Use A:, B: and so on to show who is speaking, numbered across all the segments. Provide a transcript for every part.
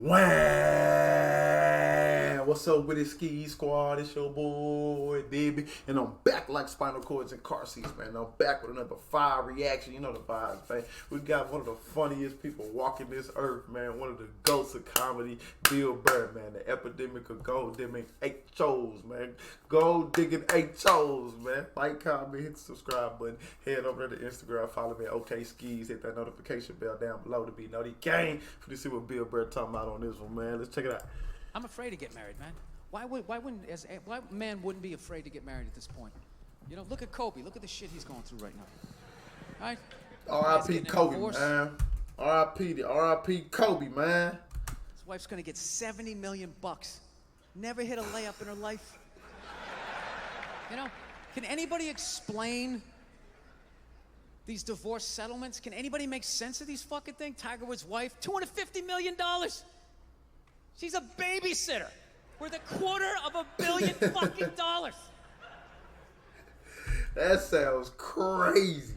A: Wham! What's up with it, Ski Squad? It's your boy, baby. And I'm back like spinal cords and car seats, man. I'm back with another fire reaction. You know the vibes, man. We got one of the funniest people walking this earth, man. One of the ghosts of comedy, Bill Burr, man. The epidemic of gold digging HOs, man. Gold digging HOs, man. Like, comment, hit the subscribe button. Head over to Instagram, follow me at OkSceez. Hit that notification bell down below to be notified for to see what Bill Burr talking about on this one, man. Let's check it out.
B: I'm afraid to get married, man. Why man wouldn't be afraid to get married at this point? You know, look at Kobe. Look at the shit he's going through right now. All right?
A: R.I.P. Kobe, man. R.I.P. Kobe, man.
B: His wife's gonna get $70 million. Never hit a layup in her life. You know, can anybody explain these divorce settlements? Can anybody make sense of these fucking things? Tiger Woods' wife, $250 million. She's a babysitter worth $250 million fucking dollars.
A: That sounds crazy.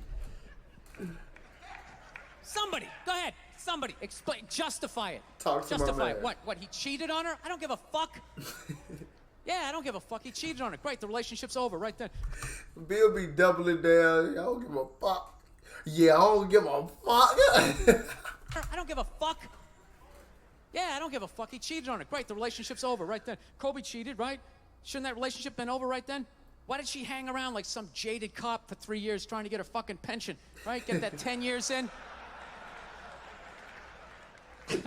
B: Somebody, go ahead. Somebody, explain, justify it.
A: Talk to my
B: justify
A: man.
B: it. What, he cheated on her? I don't give a fuck. Yeah, I don't give a fuck. He cheated on her. Great, the relationship's over right then.
A: Bill be doubling down. I don't give a fuck. Yeah, I don't give a fuck.
B: I don't give a fuck. Yeah, I don't give a fuck. He cheated on her. Great, the relationship's over right then. Kobe cheated, right? Shouldn't that relationship been over right then? Why did she hang around like some jaded cop for 3 years trying to get her fucking pension, right? Get that 10 years in? I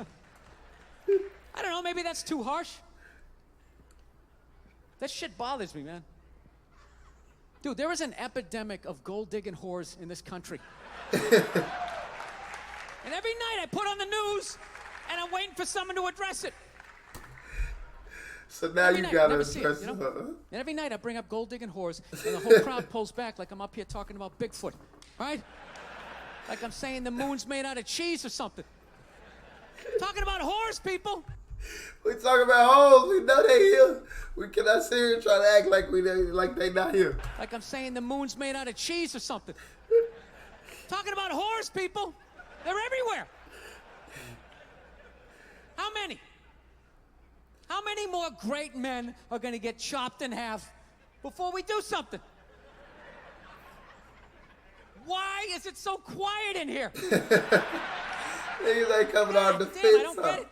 B: don't know, maybe that's too harsh. That shit bothers me, man. Dude, there is an epidemic of gold-digging whores in this country. And every night I put on the news, and I'm waiting for someone to address it.
A: So now you gotta address it.
B: You know? And every night I bring up gold-digging whores, and the whole crowd pulls back like I'm up here talking about Bigfoot, right? Like I'm saying the moon's made out of cheese or something. Talking about whores, people.
A: We talking about hoes. We know they here. We cannot sit here and try to act like they not here.
B: Like I'm saying the moon's made out of cheese or something. Talking about whores, people. They're everywhere. How many? How many more great men are going to get chopped in half before we do something? Why is it so quiet in here?
A: Niggas ain't coming out the fence.
B: I don't get it.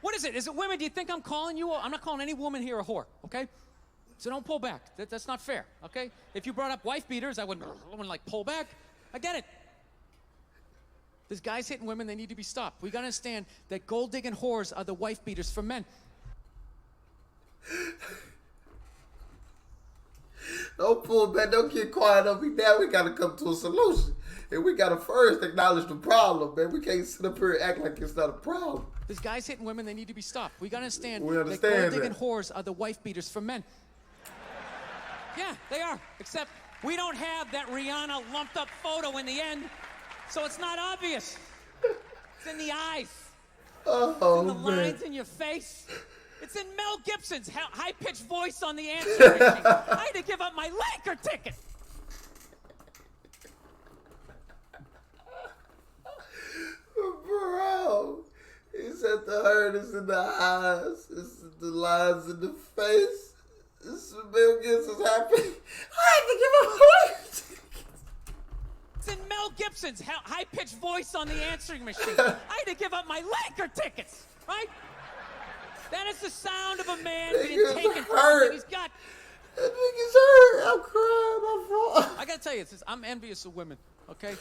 B: What is it? Is it women? Do you think I'm calling you? I'm not calling any woman here a whore, okay? So don't pull back. That's not fair, okay? If you brought up wife beaters, I wouldn't like pull back. I get it. There's guys hitting women, they need to be stopped. We gotta understand that gold-digging whores are the wife beaters for men.
A: Don't pull back, don't get quiet on me now. We gotta come to a solution. And we gotta first acknowledge the problem, man. We can't sit up here and act like it's not a problem.
B: There's guys hitting women, they need to be stopped. We gotta understand
A: that
B: gold-digging whores are the wife beaters for men. Yeah, they are. Except we don't have that Rihanna lumped up photo in the end, so it's not obvious. It's in the eyes.
A: Oh,
B: it's in the lines in your face. It's in Mel Gibson's high-pitched voice on the answering machine. I had to give up my Laker ticket.
A: Bro, he said the hurt is in the eyes, it's the lines in the face. This Mel Gibson's happy. I had to give up my Laker ticket.
B: It's in Mel Gibson's high-pitched voice on the answering machine. I had to give up my Laker tickets, right? That is the sound of a man being taken from everything he's got.
A: That nigga's hurt. I'm crying.
B: I gotta tell you, I'm envious of women, okay?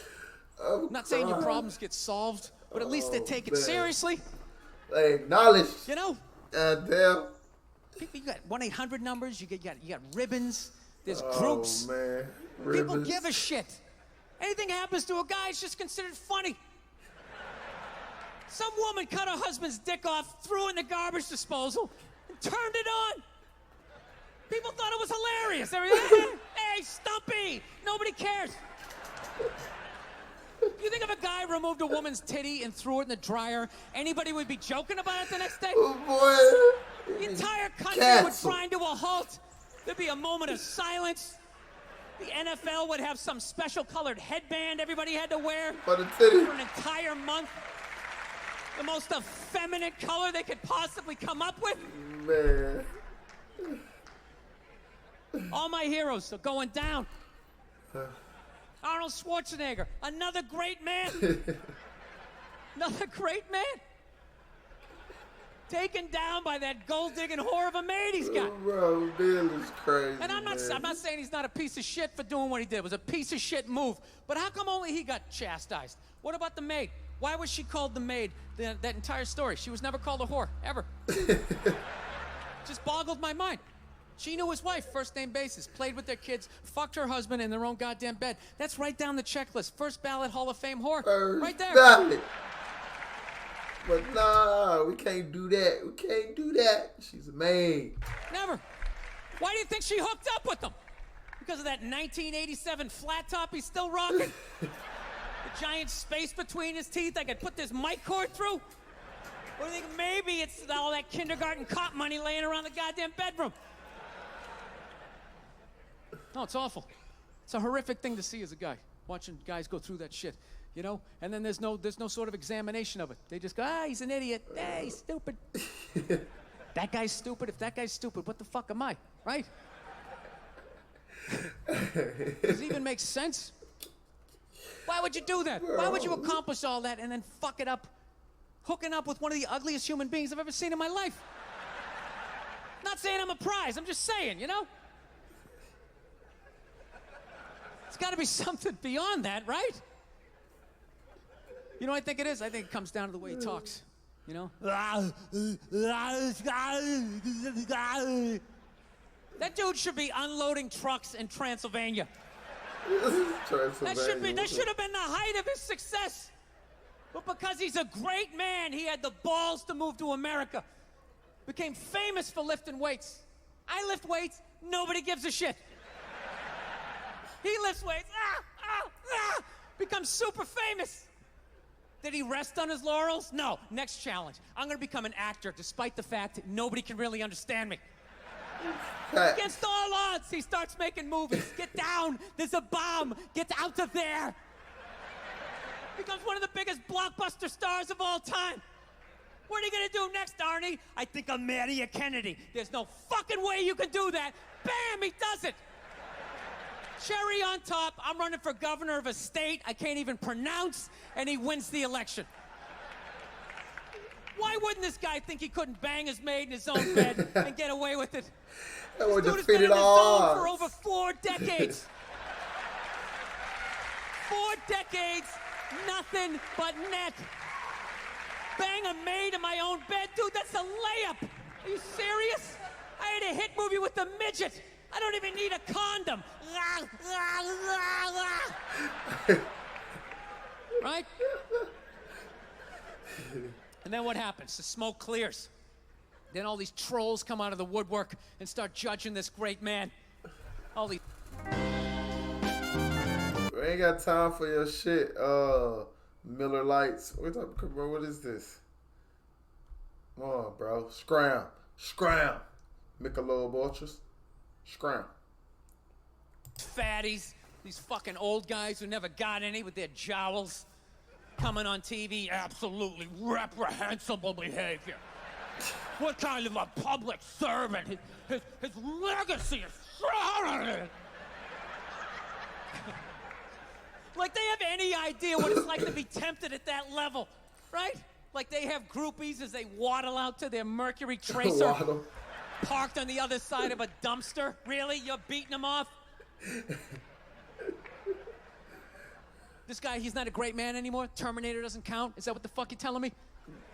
A: I'm
B: not saying your problems get solved, but at least they take it seriously.
A: They acknowledge.
B: You know?
A: Damn.
B: You got 1-800 numbers, you got ribbons, there's groups.
A: Oh, man.
B: People give a shit. Anything happens to a guy, it's just considered funny. Some woman cut her husband's dick off, threw it in the garbage disposal, and turned it on. People thought it was hilarious. They were like, hey, Stumpy! Nobody cares. You think if a guy removed a woman's titty and threw it in the dryer, anybody would be joking about it the next day?
A: Oh, boy.
B: The entire country would grind to a halt. There'd be a moment of silence. The NFL would have some special colored headband everybody had to wear
A: For the titty.
B: for an entire month. The most effeminate color they could possibly come up with.
A: Man.
B: All my heroes are going down. Arnold Schwarzenegger, another great man. Another great man. Taken down by that gold-digging whore of a maid he's got.
A: Bro, Bill is crazy.
B: And I'm not saying he's not a piece of shit for doing what he did. It was a piece of shit move. But how come only he got chastised? What about the maid? Why was she called the maid that entire story? She was never called a whore, ever. Just boggled my mind. She knew his wife, first name basis, played with their kids, fucked her husband in their own goddamn bed. That's right down the checklist. First ballot Hall of Fame whore. Right there.
A: Ballot. But nah, we can't do that. We can't do that. She's a maid.
B: Never. Why do you think she hooked up with him? Because of that 1987 flat top he's still rocking? The giant space between his teeth I could put this mic cord through? Or do you think maybe it's all that kindergarten cop money laying around the goddamn bedroom? No, it's awful. It's a horrific thing to see as a guy, watching guys go through that shit, you know? And then there's no sort of examination of it. They just go, he's an idiot. He's stupid. That guy's stupid. If that guy's stupid, what the fuck am I, right? Does it even make sense? Why would you do that? Why would you accomplish all that and then fuck it up, hooking up with one of the ugliest human beings I've ever seen in my life? Not saying I'm a prize. I'm just saying, you know? It's got to be something beyond that, right? You know what I think it is? I think it comes down to the way he talks, you know? That dude should be unloading trucks in Transylvania. That should have been the height of his success. But because he's a great man, he had the balls to move to America. Became famous for lifting weights. I lift weights, nobody gives a shit. He lifts weights, becomes super famous. Did he rest on his laurels? No. Next challenge. I'm gonna become an actor despite the fact that nobody can really understand me. Against all odds, he starts making movies. Get down, there's a bomb, get out of there. Becomes one of the biggest blockbuster stars of all time. What are you gonna do next, Arnie? I think I'll marry a Kennedy. There's no fucking way you can do that. Bam, he does it. Cherry on top, I'm running for governor of a state I can't even pronounce, and he wins the election. Why wouldn't this guy think he couldn't bang his maid in his own bed and get away with it?
A: That
B: This
A: would
B: dude has
A: defeat
B: been in
A: it
B: the
A: all.
B: zone for over 4 decades. 4 decades, nothing but net. Bang a maid in my own bed? Dude, that's a layup. Are you serious? I had a hit movie with the midget. I don't even need a condom. Right? And then what happens? The smoke clears. Then all these trolls come out of the woodwork and start judging this great man. All these...
A: We ain't got time for your shit. Miller Lights. Bro, what is this? Come on, bro. Scram. Michelob Ultras. Scram.
B: Fatties, these fucking old guys who never got any with their jowls, coming on TV, absolutely reprehensible behavior. What kind of a public servant? His legacy is shrouded. Like they have any idea what it's like to be tempted at that level, right? Like they have groupies as they waddle out to their Mercury Tracer. Parked on the other side of a dumpster? Really? You're beating him off? This guy, he's not a great man anymore? Terminator doesn't count? Is that what the fuck you're telling me?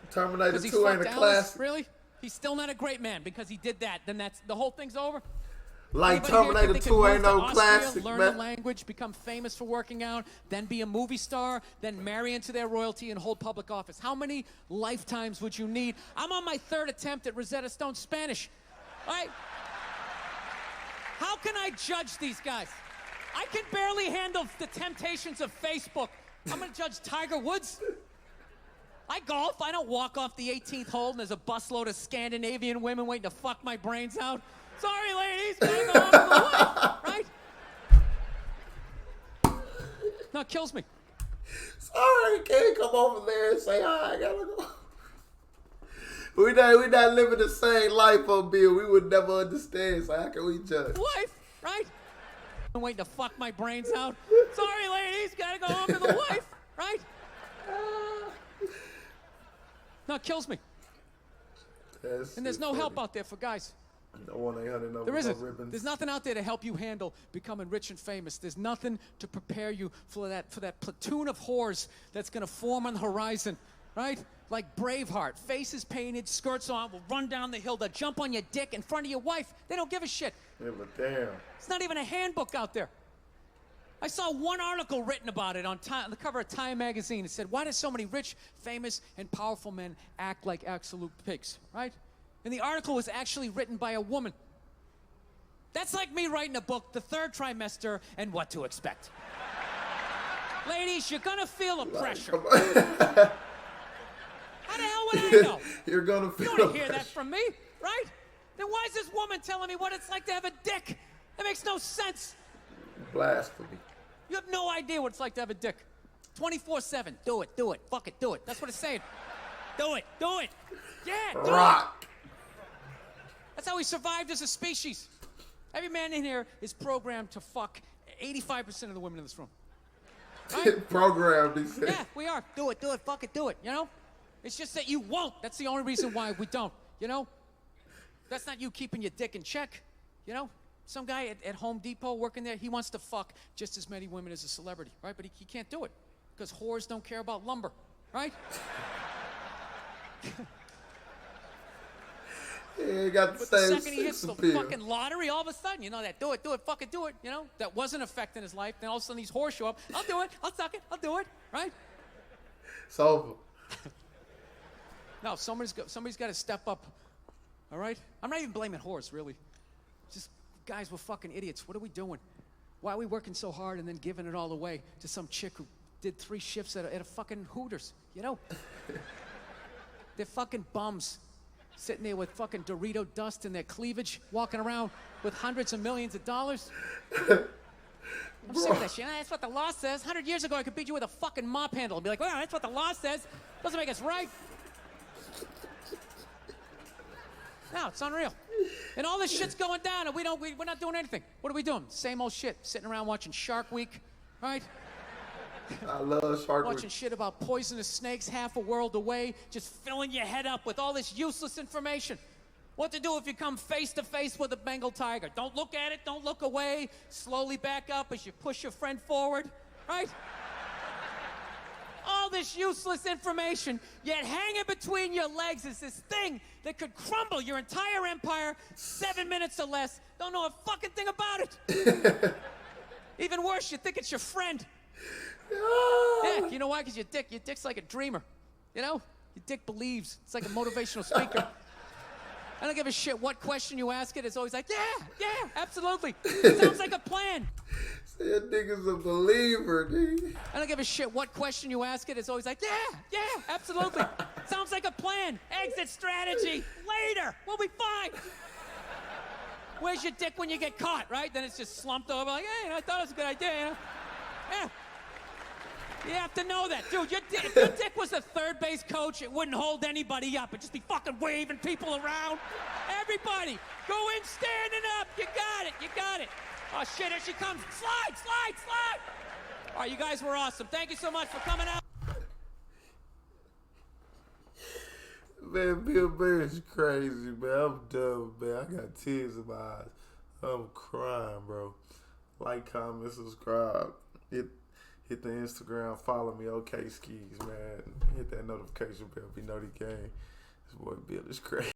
A: Terminator 2 ain't a classic.
B: Really? He's still not a great man because he did that. Then that's the whole thing's over?
A: Like
B: Anybody
A: Terminator 2 ain't no classic,
B: learn
A: man.
B: the language, become famous for working out, then be a movie star, then marry into their royalty and hold public office. How many lifetimes would you need? I'm on my 3rd attempt at Rosetta Stone Spanish. All right? How can I judge these guys? I can barely handle the temptations of Facebook. I'm gonna judge Tiger Woods? I golf. I don't walk off the 18th hole and there's a busload of Scandinavian women waiting to fuck my brains out. Sorry, ladies, gotta go home to the wife, right? No, it kills me.
A: Sorry, can't come over there and say hi. I gotta go. We not living the same life on Bill. We would never understand. So how can we judge?
B: Wife, right? I'm waiting to fuck my brains out. Sorry, ladies, gotta go home to the wife, right? No, it kills me. And there's no help out there for guys.
A: No 1-800 number.
B: There isn't.
A: Ribbons.
B: There's nothing out there to help you handle becoming rich and famous. There's nothing to prepare you for that platoon of whores that's gonna form on the horizon, right? Like Braveheart, faces painted, skirts on, will run down the hill, they'll jump on your dick in front of your wife. They don't give a shit.
A: Yeah, but damn.
B: It's not even a handbook out there. I saw one article written about it on the cover of Time magazine. It said, why do so many rich, famous, and powerful men act like absolute pigs, right? And the article was actually written by a woman. That's like me writing a book, The Third Trimester and What to Expect. Ladies, you're gonna feel a pressure. How the hell would I know?
A: You're gonna feel
B: You don't hear that from me, right? Then why is this woman telling me what it's like to have a dick? That makes no sense.
A: Blasphemy.
B: You have no idea what it's like to have a dick. 24/7. Do it. Fuck it, do it. That's what it's saying. Do it. Yeah, do it.
A: Rock.
B: That's how we survived as a species. Every man in here is programmed to fuck 85% of the women in this room. Right?
A: Programmed, he said.
B: Yeah, we are. Do it, fuck it, do it, you know? It's just that you won't. That's the only reason why we don't, you know? That's not you keeping your dick in check, you know? Some guy at Home Depot working there, he wants to fuck just as many women as a celebrity, right? But he can't do it because whores don't care about lumber, right?
A: Yeah, he got the
B: But
A: same
B: the second he hits the
A: appeal.
B: fucking lottery, all of a sudden, you know, that do it, fuck it, do it, you know? That wasn't affecting his life. Then all of a sudden these whores show up. I'll do it, I'll suck it, I'll do it, right?
A: It's over.
B: No, somebody's got to step up, all right? I'm not even blaming whores, really. Just guys, we're fucking idiots. What are we doing? Why are we working so hard and then giving it all away to some chick who did 3 shifts at a fucking Hooters, you know? They're fucking bums. Sitting there with fucking Dorito dust in their cleavage, walking around with hundreds of millions of dollars. I'm sick of that shit. That's what the law says. 100 years ago, I could beat you with a fucking mop handle and be like, well, that's what the law says. Doesn't make us right. No, it's unreal. And all this shit's going down, and we're not doing anything. What are we doing? Same old shit. Sitting around watching Shark Week, right?
A: I love Shark Week.
B: Watching shit about poisonous snakes half a world away, just filling your head up with all this useless information. What to do if you come face to face with a Bengal tiger. Don't look at it, don't look away. Slowly back up as you push your friend forward, right? All this useless information, yet hanging between your legs is this thing that could crumble your entire empire 7 minutes or less. Don't know a fucking thing about it. Even worse, you think it's your friend. Yeah, you know why? Because your dick's like a dreamer. You know? Your dick believes. It's like a motivational speaker. I don't give a shit what question you ask it. It's always like, yeah, absolutely. Sounds like a plan.
A: See, that nigga's a believer, dude.
B: I don't give a shit what question you ask it. It's always like, yeah, absolutely. Sounds like a plan. Exit strategy. Later. We'll be fine. Where's your dick when you get caught, right? Then it's just slumped over like, hey, I thought it was a good idea, you know? Yeah. You have to know that. Dude, if your dick was a third base coach, it wouldn't hold anybody up. It'd just be fucking waving people around. Everybody, go in standing up. You got it. Oh, shit, here she comes. Slide. All right, you guys were awesome. Thank you so much for coming out.
A: Man, Bill Burr is crazy, man. I'm dumb, man. I got tears in my eyes. I'm crying, bro. Like, comment, subscribe. Hit the Instagram, follow me, OkSceez, man. Hit that notification bell if you know the game. This boy Bill is crazy.